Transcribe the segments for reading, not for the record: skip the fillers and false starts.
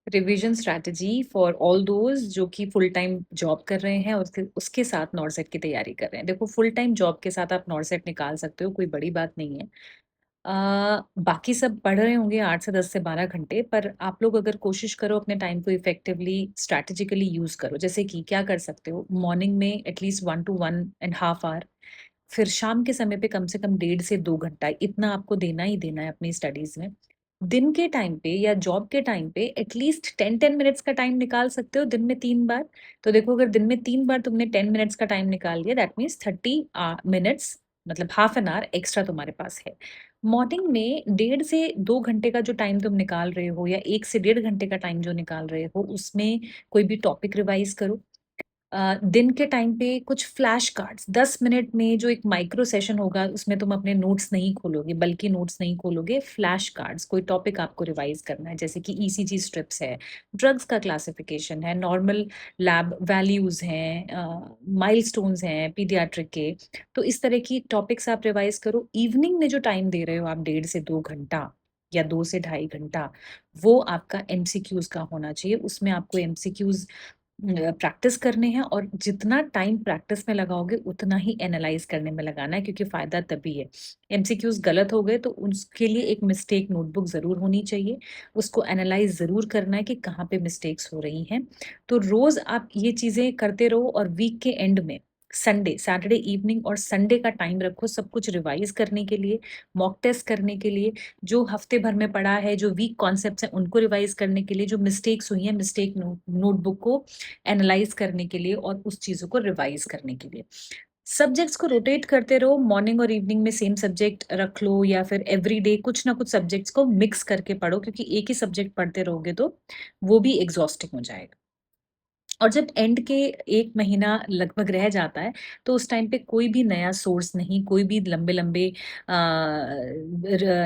Revision strategy for all those जो कि full time job कर रहे हैं और उसके उसके साथ नॉर्सेट की तैयारी कर रहे हैं। देखो, फुल टाइम जॉब के साथ आप नॉर्सेट निकाल सकते हो, कोई बड़ी बात नहीं है। बाकी सब पढ़ रहे होंगे 8 से 10 से 12 घंटे, पर आप लोग अगर कोशिश करो अपने टाइम को इफेक्टिवली स्ट्रैटेजिकली यूज करो। जैसे कि क्या कर सकते हो, मॉर्निंग में एटलीस्ट 1 टू 1.5 आवर, फिर शाम के समय पे कम से कम 1.5 से 2 घंटा, इतना आपको देना ही देना है अपनी स्टडीज में। दिन के टाइम पे या जॉब के टाइम पे एटलीस्ट 10-10 मिनट्स का टाइम निकाल सकते हो दिन में 3 बार। तो देखो, अगर दिन में 3 बार तुमने 10 मिनट्स का टाइम निकाल लिया, दैट मीन्स 30 मिनट्स, मतलब हाफ एन आवर एक्स्ट्रा तुम्हारे पास है। मॉर्निंग में 1.5 से 2 घंटे का जो टाइम तुम निकाल रहे हो या 1 से 1.5 घंटे का टाइम जो निकाल रहे हो, उसमें कोई भी टॉपिक रिवाइज करो। दिन के टाइम पे कुछ फ्लैश कार्ड्स 10 मिनट में, जो एक माइक्रो सेशन होगा, उसमें तुम अपने नोट्स नहीं खोलोगे, बल्कि नोट्स नहीं खोलोगे, फ्लैश कार्ड्स, कोई टॉपिक आपको रिवाइज करना है, जैसे कि ईसीजी स्ट्रिप्स है, ड्रग्स का क्लासिफिकेशन है, नॉर्मल लैब वैल्यूज हैं, माइलस्टोन्स हैं पीडियाट्रिक के। तो इस तरह की टॉपिक्स आप रिवाइज करो। इवनिंग में जो टाइम दे रहे हो आप, 1.5 से 2 घंटा या 2 से ढाई घंटा, वो आपका एमसीक्यूज का होना चाहिए। उसमें आपको एमसीक्यूज प्रैक्टिस करने हैं, और जितना टाइम प्रैक्टिस में लगाओगे उतना ही एनालाइज करने में लगाना है, क्योंकि फायदा तभी है। एमसीक्यूज गलत हो गए तो उसके लिए एक मिस्टेक नोटबुक जरूर होनी चाहिए, उसको एनालाइज जरूर करना है कि कहाँ पे मिस्टेक्स हो रही हैं। तो रोज आप ये चीजें करते रहो, और वीक के एंड में संडे, सैटरडे इवनिंग और संडे का टाइम रखो सब कुछ रिवाइज करने के लिए, मॉक टेस्ट करने के लिए, जो हफ्ते भर में पढ़ा है, जो वीक कॉन्सेप्ट्स हैं उनको रिवाइज करने के लिए, जो मिस्टेक्स हुई हैं मिस्टेक नोटबुक को एनालाइज करने के लिए और उस चीजों को रिवाइज करने के लिए। सब्जेक्ट्स को रोटेट करते रहो, मॉर्निंग और इवनिंग में सेम सब्जेक्ट रख लो, या फिर एवरी डे कुछ ना कुछ सब्जेक्ट्स को मिक्स करके पढ़ो, क्योंकि एक ही सब्जेक्ट पढ़ते रहोगे तो वो भी एग्जॉस्टिंग हो जाएगा। और जब एंड के 1 महीना लगभग रह जाता है, तो उस टाइम पे कोई भी नया सोर्स नहीं, कोई भी लंबे लंबे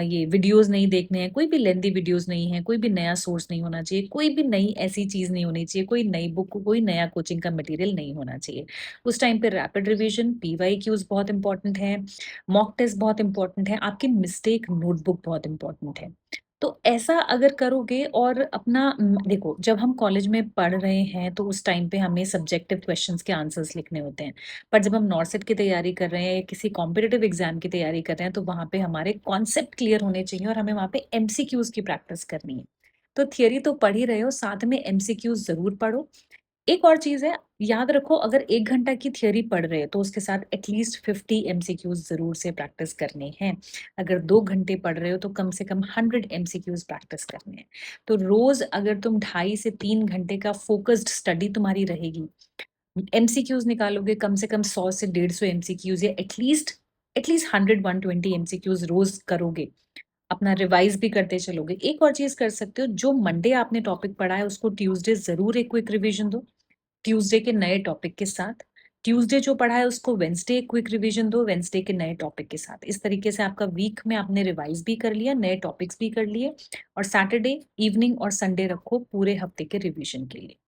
ये वीडियोस नहीं देखने हैं, कोई भी लेंदी वीडियोस नहीं है, कोई भी नया सोर्स नहीं होना चाहिए, कोई भी नई ऐसी चीज नहीं होनी चाहिए, कोई नई बुक, कोई नया कोचिंग का मटेरियल नहीं होना चाहिए। उस टाइम पे रैपिड रिवीजन, पीवाईक्यूज बहुत इंपॉर्टेंट है, मॉक टेस्ट बहुत इंपॉर्टेंट है, आपकी मिस्टेक नोटबुक बहुत इंपॉर्टेंट है। तो ऐसा अगर करोगे, और अपना देखो, जब हम कॉलेज में पढ़ रहे हैं तो उस टाइम पे हमें सब्जेक्टिव क्वेश्चंस के आंसर्स लिखने होते हैं, पर जब हम नॉर्सेट की तैयारी कर रहे हैं या किसी कॉम्पिटिटिव एग्जाम की तैयारी कर रहे हैं, तो वहां पे हमारे कॉन्सेप्ट क्लियर होने चाहिए, और हमें वहां पे एमसीक्यूज की प्रैक्टिस करनी है। तो थियरी तो पढ़ ही रहे हो, साथ में एमसीक्यूज जरूर पढ़ो। एक और चीज है, याद रखो, अगर 1 घंटा की थियोरी पढ़ रहे हो तो उसके साथ एटलीस्ट 50 एमसीक्यूज जरूर से प्रैक्टिस करने हैं। अगर 2 घंटे पढ़ रहे हो तो कम से कम 100 एमसीक्यूज प्रैक्टिस करने हैं। तो रोज अगर तुम 2.5 से 3 घंटे का फोकस्ड स्टडी तुम्हारी रहेगी, एमसीक्यूज निकालोगे कम से कम 100 से 150 एमसीक्यूज, या एटलीस्ट एटलीस्ट 100-120 एमसीक्यूज रोज करोगे, अपना रिवाइज भी करते चलोगे। एक और चीज कर सकते हो, जो मंडे आपने टॉपिक पढ़ा है उसको ट्यूसडे जरूर एक क्विक रिवीजन दो, ट्यूसडे के नए टॉपिक के साथ। ट्यूसडे जो पढ़ा है उसको वेंसडे क्विक रिवीजन दो, वेंसडे के नए टॉपिक के साथ। इस तरीके से आपका वीक में आपने रिवाइज भी कर लिया, नए टॉपिक्स भी कर लिए, और सैटरडे इवनिंग और संडे रखो पूरे हफ्ते के रिवीजन के लिए।